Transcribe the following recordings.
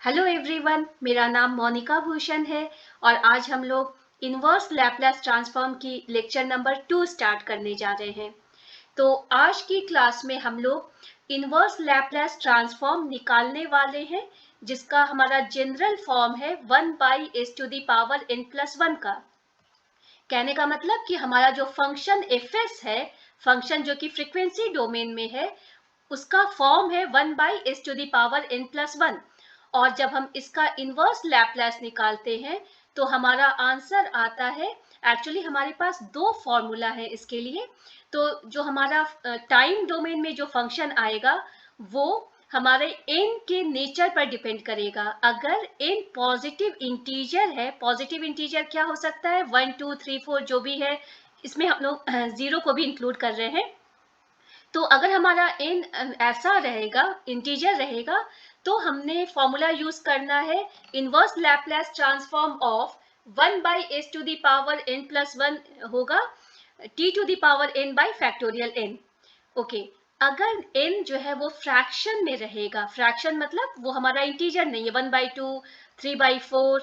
Hello everyone, मेरा नाम मोनिका भूषण है और आज हम लोग इनवर्स लैपलेस ट्रांसफॉर्म की लेक्चर नंबर 2 स्टार्ट करने जा रहे हैं। तो आज की क्लास में हम लोग इनवर्स लैपलेस ट्रांसफॉर्म निकालने वाले हैं, जिसका हमारा जनरल फॉर्म है 1/n⁻⁴ का। कहने का मतलब कि हमारा जो फंक्शन fs है, फंक्शन जो कि फ्रीक्वेंसी डोमेन में है, उसका फॉर्म है 1/n⁻⁴ और जब हम इसका इनवर्स लैपलेस निकालते हैं तो हमारा आंसर आता है। एक्चुअली हमारे पास दो फॉर्मूला है इसके लिए। तो जो हमारा टाइम डोमेन में जो फंक्शन आएगा वो हमारे n के नेचर पर डिपेंड करेगा। अगर n पॉजिटिव इंटीजर है, पॉजिटिव इंटीजर क्या हो सकता है, 1 2 3 4 जो भी है, इसमें हम लोग जीरो को भी इंक्लूड कर रहे हैं। तो अगर हमारा n ऐसा रहेगा, इंटीजर रहेगा, तो हमने फॉर्मूला यूज करना है inverse Laplace transform of 1/n⁻⁴ होगा t⁻n/n। ओके, अगर n जो है वो फ्रैक्शन में रहेगा, फ्रैक्शन मतलब वो हमारा इंटीजर नहीं है, 1/2 3/4,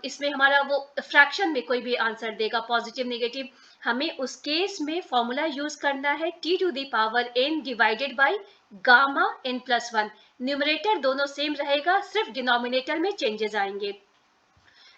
इसमें हमारा वो फ्रैक्शन में कोई भी आंसर देगा, पॉजिटिव नेगेटिव, हमें उस केस में फॉर्मूला यूज करना है t⁻n divided by gamma n+1। Numerator दोनों सेम रहेगा, सिर्फ डिनोमिनेटर में चेंजेस आएंगे।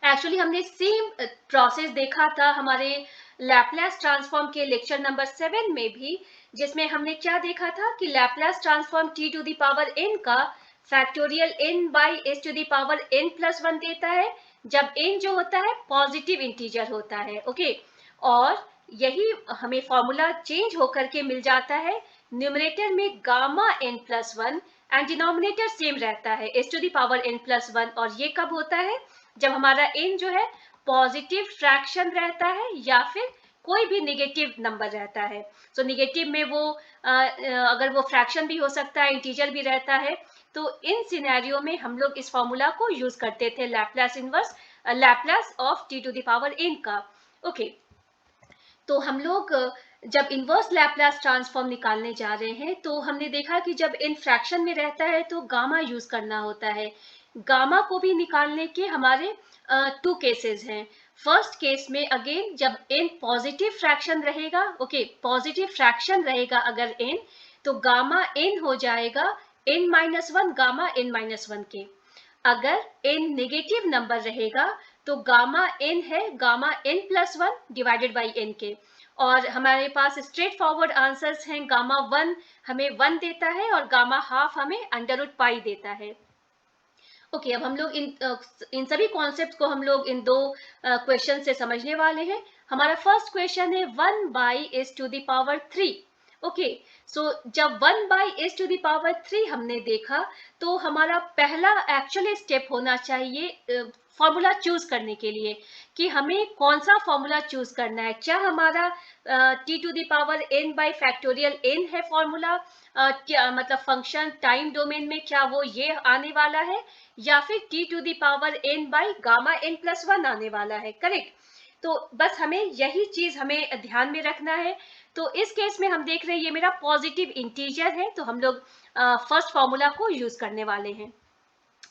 एक्चुअली हमने सेम प्रोसेस देखा था हमारे लैपलेस ट्रांसफॉर्म के लेक्चर नंबर 7 में भी, जिसमें हमने क्या देखा था कि लैपलेस ट्रांसफॉर्म t⁻n का फैक्टोरियल n/s⁻n+1 देता है, जब n जो होता है पॉजिटिव इंटीजर होता है। ओके, और यही हमें फॉर्मूला चेंज होकर के मिल जाता है, न्यूमरेटर में gamma n+1 and denominator same रहता है s⁻n+1। और ये कब होता है, जब हमारा n जो है पॉजिटिव फ्रैक्शन रहता है या फिर कोई भी नेगेटिव नंबर रहता है। सो नेगेटिव में वो अगर वो फ्रैक्शन भी हो सकता है, इंटीजर भी रहता है। तो इन सिनेरियो में हम लोग इस फॉर्मूला को यूज करते थे, Laplace inverse, Laplace of t⁻n का। ओके, तो हम लोग जब इनवर्स लैपलेस ट्रांसफॉर्म निकालने जा रहे हैं तो हमने देखा कि जब इन फ्रैक्शन में रहता है तो गामा यूज करना होता है। गामा को भी निकालने के हमारे टू केसेस हैं। फर्स्ट केस में अगेन जब n पॉजिटिव फ्रैक्शन रहेगा, ओके, पॉजिटिव फ्रैक्शन रहेगा अगर n, तो गामा n हो जाएगा n-1 गामा n-1 के। अगर n नेगेटिव नंबर रहेगा तो गामा n है gamma n+1 divided by n के। और हमारे पास स्ट्रेट फॉरवर्ड आंसर्स हैं, गामा 1 हमें 1 देता है और गामा हाफ हमें √π देता है। ओके, अब हम लोग इन सभी कॉन्सेप्ट को हम लोग इन दो क्वेश्चन से समझने वाले हैं। हमारा फर्स्ट क्वेश्चन है 1/s⁻3। ओके, सो जब 1/s⁻3 हमने देखा तो हमारा पहला एक्चुअली स्टेप होना चाहिए फॉर्मूला चूज करने के लिए कि हमें कौन सा फॉर्मूला चूज करना है। क्या हमारा t⁻n/n है फॉर्मूला, क्या मतलब फंक्शन टाइम डोमेन में क्या वो ये आने वाला है, या फिर t⁻n/Γ n+1 आने वाला है, करेक्ट। तो बस हमें यही चीज हमें ध्यान में रखना है। तो इस केस में हम देख रहे हैं ये मेरा पॉजिटिव इंटीजर है, तो हम लोग फर्स्ट फॉर्मूला को यूज करने वाले हैं।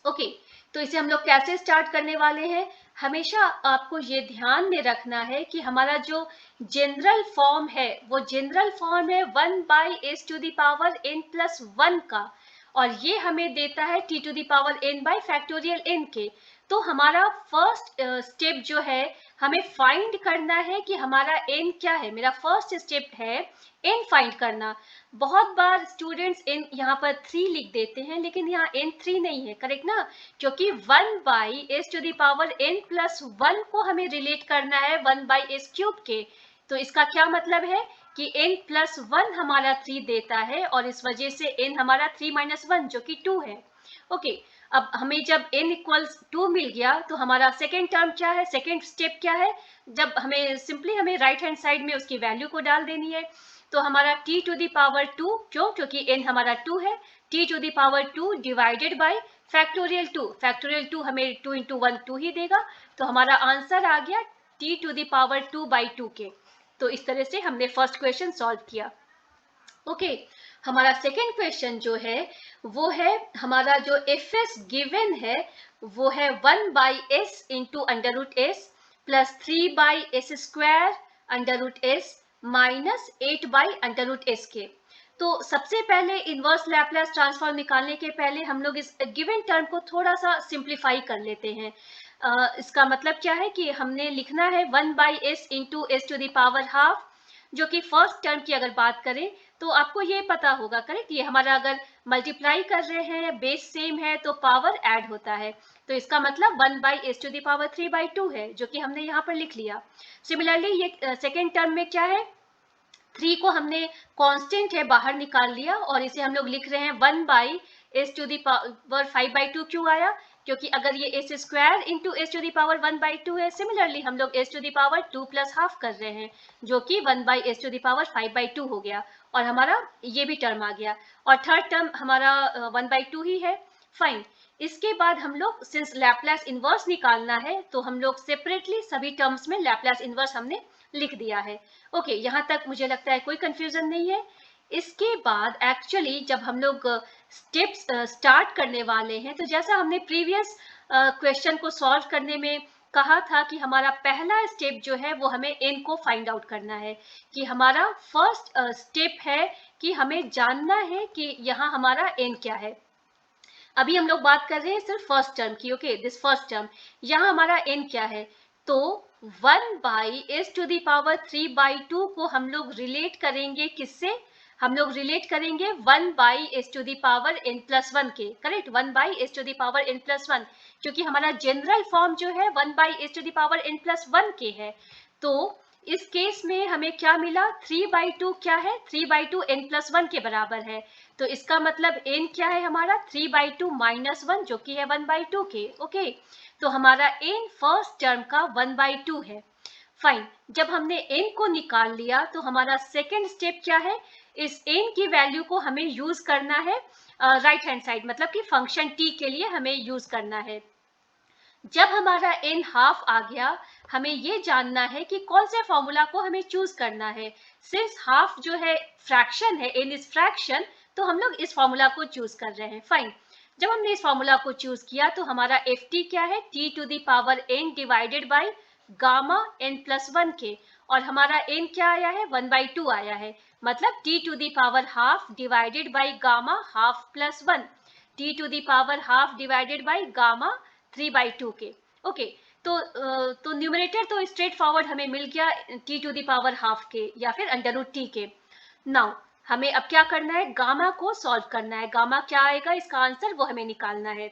ओके, तो इसे हम लोग कैसे स्टार्ट करने वाले हैं, हमेशा आपको ये ध्यान में रखना है कि हमारा जो जनरल फॉर्म है वो जनरल फॉर्म है 1/s⁻n+1 का, और ये हमें देता है t⁻n/n के। तो हमारा फर्स्ट स्टेप जो है, हमें फाइंड करना है कि हमारा n क्या है। मेरा फर्स्ट स्टेप है n फाइंड करना। बहुत बार स्टूडेंट्स n यहाँ पर 3 लिख देते हैं, लेकिन यहाँ n 3 नहीं है, करेक्ट ना, क्योंकि 1/s⁻n+1 को हमें रिलेट करना है 1/s³ के। तो इसका क्या मतलब है कि n+1 हमारा 3 देता है और इस वजह से n हमारा 3-1 जो कि 2 है। ओके, अब हमें जब n इक्वल्स 2 मिल गया तो हमारा सेकेंड टर्म क्या है, सेकेंड स्टेप क्या है, जब हमें सिंपली हमें राइट हैंड साइड में उसकी वैल्यू को डाल देनी है। तो हमारा t⁻2, क्योंकि n हमारा 2 है, t⁻2 divided by factorial 2। Factorial 2 हमें 2 × 1 2 ही देगा, तो हमारा आंसर आ गया t⁻2/2 के। तो इस तरह से हमने फर्स्ट क्वेश्चन सॉल्व किया। ओके, हमारा सेकेंड क्वेश्चन जो है वो है हमारा जो एफ एस गिवन है वो है 1/s into under root s plus 3/s square under root s minus 8/√s के। तो सबसे पहले इनवर्स लैप्लास ट्रांसफॉर्म निकालने के पहले हम लोग इस गिवन टर्म को थोड़ा सा सिंप्लीफाई कर लेते हैं। इसका मतलब क्या है कि हमने लिखना है 1/s into s to the power half, जो कि फर्स्ट टर्म की अगर बात करें तो आपको ये पता होगा, करेक्ट, ये हमारा अगर मल्टीप्लाई कर रहे हैं बेस सेम है तो पावर ऐड होता है, तो इसका मतलब 1/s टू द पावर 3/2 है, जो कि हमने यहाँ पर लिख लिया। सिमिलरली ये सेकेंड टर्म में क्या है, 3 को हमने कांस्टेंट है बाहर निकाल लिया और इसे हम लोग लिख रहे हैं 1/s टू द पावर 5/2। क्यों आया, क्योंकि अगर ये s square into s to the power 1/2 है, सिमिलरली हम लोग s to the power 2 plus half कर रहे हैं, जो कि 1/s टू द पावर 5/2 हो गया और हमारा ये भी टर्म आ गया और थर्ड टर्म हमारा 1/2 ही है। फाइन, इसके बाद हम लोग सिंस लैप्लास इनवर्स निकालना है तो हम लोग सेपरेटली सभी टर्म्स में लैप्लास इनवर्स हमने लिख दिया है। ओके, यहाँ तक मुझे लगता है कोई कंफ्यूजन नहीं है। इसके बाद एक्चुअली जब हम लोग स्टेप्स स्टार्ट करने वाले हैं तो जैसा हमने प्रीवियस क्वेश्चन को सॉल्व करने में कहा था कि हमारा पहला स्टेप जो है वो हमें n को फाइंड आउट करना है, कि हमारा फर्स्ट स्टेप है कि हमें जानना है कि यहाँ हमारा n क्या है। अभी हम लोग बात कर रहे हैं सिर्फ फर्स्ट टर्म की। ओके, दिस फर्स्ट टर्म, यहाँ हमारा n क्या है, तो 1/s टू द पावर 3/2 को हम लोग रिलेट करेंगे किससे, हम लोग रिलेट करेंगे 1/s to the power n plus 1 के, correct, 1/s to the power n plus 1, क्योंकि हमारा जनरल फॉर्म जो है 1/s to the power n plus 1 के है। तो इस केस में हमें क्या मिला, 3/2 क्या है, 3/2 n प्लस 1 के बराबर है, तो इसका मतलब n क्या है हमारा 3/2 माइनस 1, जो कि है 1/2 के। ओके, तो हमारा n फर्स्ट टर्म का 1/2 है। फाइन, जब हमने n को निकाल लिया तो हमारा सेकेंड स्टेप क्या है, इस n की वैल्यू को हमें यूज करना है राइट हैंड साइड, मतलब कि फंक्शन t के लिए हमें यूज करना है। जब हमारा n हाफ आ गया, हमें ये जानना है कि कौन से फॉर्मूला को हमें चूज करना है। सिंस हाफ जो है फ्रैक्शन है, n इज फ्रैक्शन, तो हम लोग इस फॉर्मूला को चूज कर रहे हैं। फाइन, जब हमने इस फॉर्मूला को चूज किया तो हमारा एफ टी क्या है, t to the power n divided by gamma n plus 1 के, और हमारा n क्या आया है, 1/2 आया है, मतलब t to the power half divided by gamma half plus 1, t to the power half divided by gamma 3/2 के। ओके, तो न्यूमरेटर तो स्ट्रेट फॉरवर्ड हमें मिल गया t to the power half के या फिर अंडर रूट t के। नाउ हमें अब क्या करना है, गामा को सॉल्व करना है, गामा क्या आएगा इसका आंसर वो हमें निकालना है।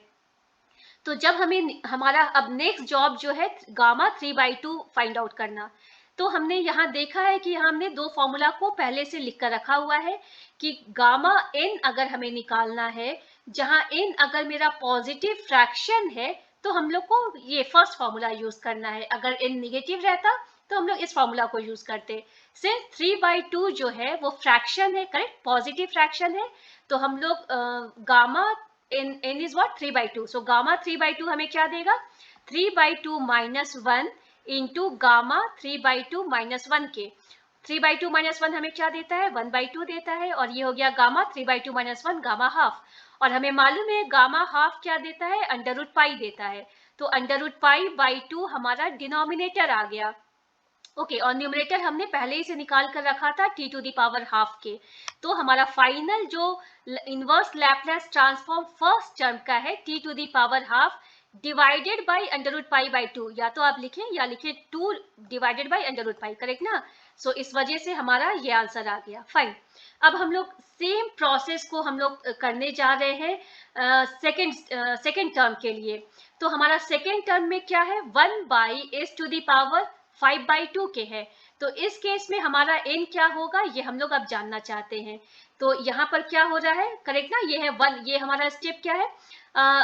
तो जब हमें हमारा अब नेक्स्ट जॉब जो है गामा 3/2 फाइंड आउट करना, तो हमने यहाँ देखा है कि यहाँ हमने दो फॉर्मूला को पहले से लिख कर रखा हुआ है कि गामा n अगर हमें निकालना है, जहाँ n अगर मेरा पॉजिटिव फ्रैक्शन है तो हम लोग को ये फर्स्ट फॉर्मूला यूज करना है, अगर n नेगेटिव रहता तो हम लोग इस फॉर्मूला को यूज करते। सिंस 3/2 जो है वो फ्रैक्शन है, करेक्ट, पॉजिटिव फ्रैक्शन है, तो हम लोग gamma n is what 3/2, so gamma 3/2 हमें क्या देगा, 3/2 माइनस 1 इंटू गामा 3/2 माइनस 1 के। 3/2 माइनस 1 हमें क्या देता है, 1/2 देता है, और ये हो गया गामा 3/2 माइनस 1 गामा हाफ, और हमें मालूम है गामा हाफ क्या देता है, अंडर रूट पाई देता है, तो अंडर रूट पाई बाई 2 हमारा डिनोमिनेटर आ गया। ओके, और न्यूमरेटर हमने पहले ही से निकाल कर रखा था t to the power half के, तो हमारा फाइनल जो inverse Laplace transform first term का है t to the power half divided by under root pi by 2, या तो आप लिखें या लिखें 2 divided by under root pi, correct ना। सो इस वजह से हमारा ये आंसर आ गया। फाइन, अब हम लोग सेम प्रोसेस को हम लोग करने जा रहे हैं सेकेंड टर्म के लिए। तो हमारा सेकेंड टर्म में क्या है, 1/s टू द पावर 5/2 के है, तो इस केस में हमारा n क्या होगा ये हम लोग अब जानना चाहते हैं। तो यहाँ पर क्या हो रहा है, करेक्ट ना, ये है 1, ये हमारा स्टेप क्या है,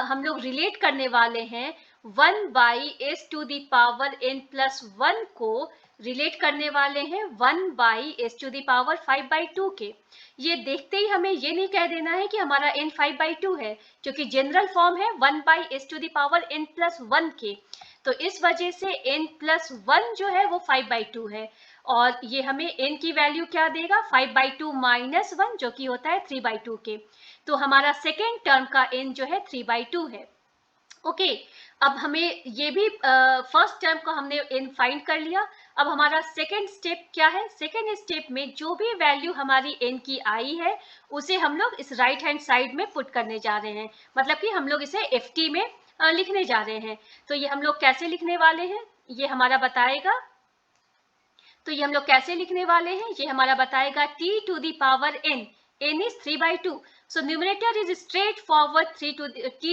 हम लोग रिलेट करने वाले हैं 1/s to the power n plus 1 को रिलेट करने वाले हैं 1/s टू द पावर 5/2 के। ये देखते ही हमें ये नहीं कह देना है कि हमारा n 5/2 है, क्योंकि जनरल फॉर्म है 1/s to the power n plus 1 के, तो इस वजह से n प्लस 1 जो है वो 5/2 है, और ये हमें n की वैल्यू क्या देगा, 5/2 माइनस 1 जो कि होता है 3/2 के। तो हमारा सेकेंड टर्म का n जो है 3/2 है। ओके अब हमें ये भी फर्स्ट टर्म को हमने n फाइंड कर लिया। अब हमारा सेकेंड स्टेप क्या है, सेकेंड स्टेप में जो भी वैल्यू हमारी n की आई है उसे हम लोग इस राइट हैंड साइड में पुट करने जा रहे हैं, मतलब कि हम लोग इसे ft में लिखने जा रहे हैं। तो ये हम लोग कैसे लिखने वाले हैं ये हमारा बताएगा। तो ये हम लोग कैसे लिखने वाले हैं ये हमारा बताएगा t to the power n, n is 3/2, so numerator is straight forward t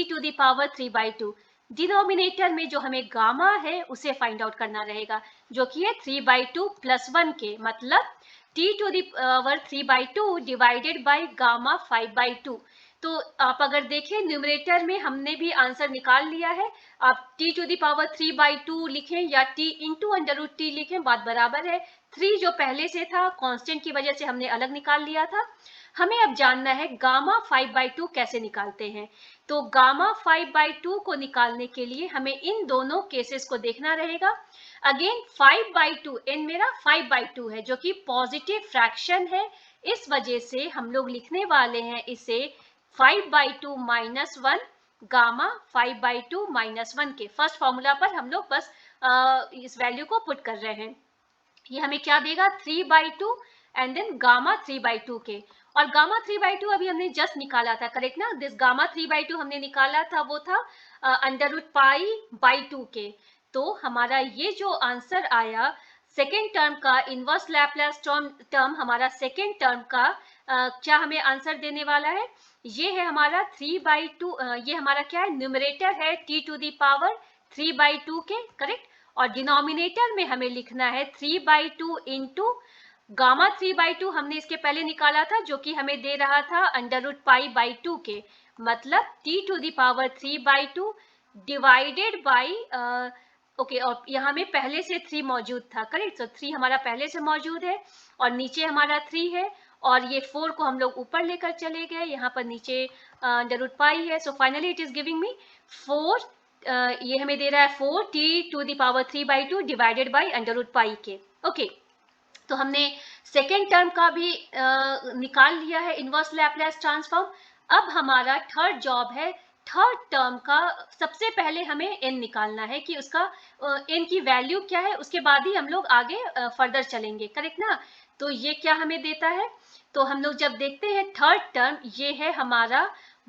to the power 3/2। Denominator में जो हमें गामा है उसे फाइंड आउट करना रहेगा जो कि है 3/2 प्लस 1 के, मतलब t to the power 3/2 divided by gamma 5/2। तो आप अगर देखें न्यूमरेटर में हमने भी आंसर निकाल लिया है। आप t to the power 3/2 लिखें या t into √t लिखें, बात बराबर है। 3 जो पहले से था कांस्टेंट की वजह से हमने अलग निकाल लिया था। हमें अब जानना है गामा 5/2 कैसे निकालते हैं। तो गामा 5/2 को निकालने के लिए हमें इन दोनों केसेस को देखना रहेगा। अगेन 5/2, n मेरा 5/2 है जो कि पॉजिटिव फ्रैक्शन है, इस वजह से हम लोग लिखने वाले हैं इसे 5/2 माइनस 1 गामा 5/2 माइनस 1 के। फर्स्ट फॉर्मूला पर हम लोग बस इस वैल्यू को पुट कर रहे हैं। ये हमें क्या देगा 3/2 एंड देन गामा 3/2 के। और गामा 3/2 अभी हमने जस्ट निकाला था, करेक्ट ना। दिस गामा 3/2 हमने निकाला था वो था √π/2 के। तो हमारा ये जो आंसर आया सेकेंड टर्म का इनवर्स लैप्लास टर्म हमारा सेकेंड टर्म का क्या हमें आंसर देने वाला है, ये है हमारा 3/2। ये हमारा क्या है, न्यूमरेटर है t to the power 3/2 के, करेक्ट। और डिनोमिनेटर में हमें लिखना है 3/2 इंटू गामा 3/2 हमने इसके पहले निकाला था जो कि हमें दे रहा था √π/2 के, मतलब t to the power 3/2 divided by okay. और यहाँ में पहले से 3 मौजूद था, करेक्ट। तो 3 हमारा पहले से मौजूद है और नीचे हमारा 3 है और ये 4 को हम लोग ऊपर लेकर चले गए, यहाँ पर नीचे √π है। So finally it is giving me 4, ये हमें दे रहा है 4t to the power 3/2 divided by √π के। ओके तो हमने सेकेंड टर्म का भी निकाल लिया है इनवर्स लैप्लास ट्रांसफॉर्म। अब हमारा थर्ड जॉब है, थर्ड टर्म का सबसे पहले हमें n निकालना है कि उसका n की वैल्यू क्या है, उसके बाद ही हम लोग आगे फर्दर चलेंगे, करेक्ट ना। तो ये क्या हमें देता है, तो हम लोग जब देखते हैं थर्ड टर्म ये है हमारा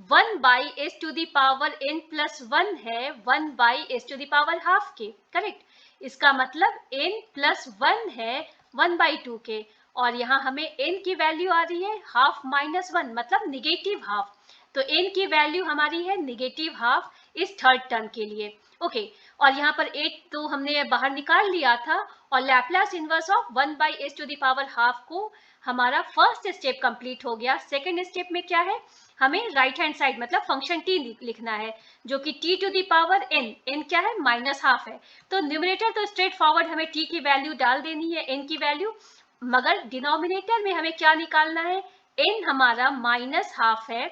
1/s to the power n plus 1 है 1/s to the power half के, करेक्ट। इसका मतलब n plus 1 है 1/2 के और यहाँ हमें n की वैल्यू आ रही है हाफ माइनस 1, मतलब निगेटिव हाफ। तो n की वैल्यू हमारी है निगेटिव हाफ इस थर्ड टर्म के लिए। ओके और यहाँ पर 8 तो हमने बाहर निकाल लिया था और Laplace inverse of 1/s to the power half को हमारा फर्स्ट स्टेप कंप्लीट हो गया। सेकेंड स्टेप में क्या है, हमें राइट हैंड साइड मतलब फंक्शन t लिखना है जो कि t to the power n, n क्या है माइनस हाफ है। तो न्यूमरेटर तो स्ट्रेट फॉरवर्ड हमें t की वैल्यू डाल देनी है n की वैल्यू, मगर डिनोमिनेटर में हमें क्या निकालना है, n हमारा माइनस हाफ है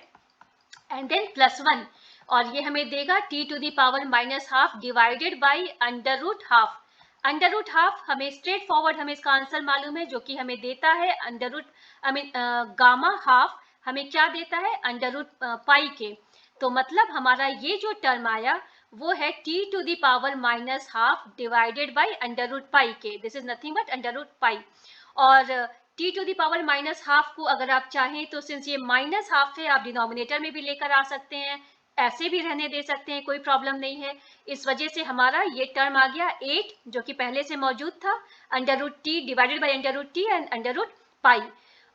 एंड देन प्लस 1 और ये हमें देगा t to the power minus half divided by √half. √Half हमें स्ट्रेट फॉरवर्ड हमें इसका आंसर मालूम है जो कि हमें देता है गामा हाफ हमें क्या देता है √π के। तो मतलब हमारा ये जो टर्म आया वो है t to the power minus half divided by √π के। This is nothing but √π। और t to the power minus half को अगर आप चाहें तो सिंस ये माइनस हाफ है आप डिनोमिनेटर में भी लेकर आ सकते हैं, ऐसे भी रहने दे सकते हैं, कोई प्रॉब्लम नहीं है। इस वजह से हमारा ये टर्म आ गया 8 जो कि पहले से मौजूद था √t divided by √t and √π।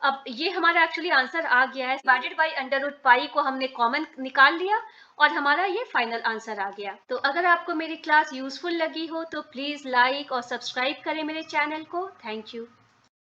अब ये हमारा एक्चुअली आंसर आ गया है, डिवाइडेड बाई √π को हमने कॉमन निकाल लिया और हमारा ये फाइनल आंसर आ गया। तो अगर आपको मेरी क्लास यूजफुल लगी हो तो प्लीज लाइक और सब्सक्राइब करें मेरे चैनल को। Thank you.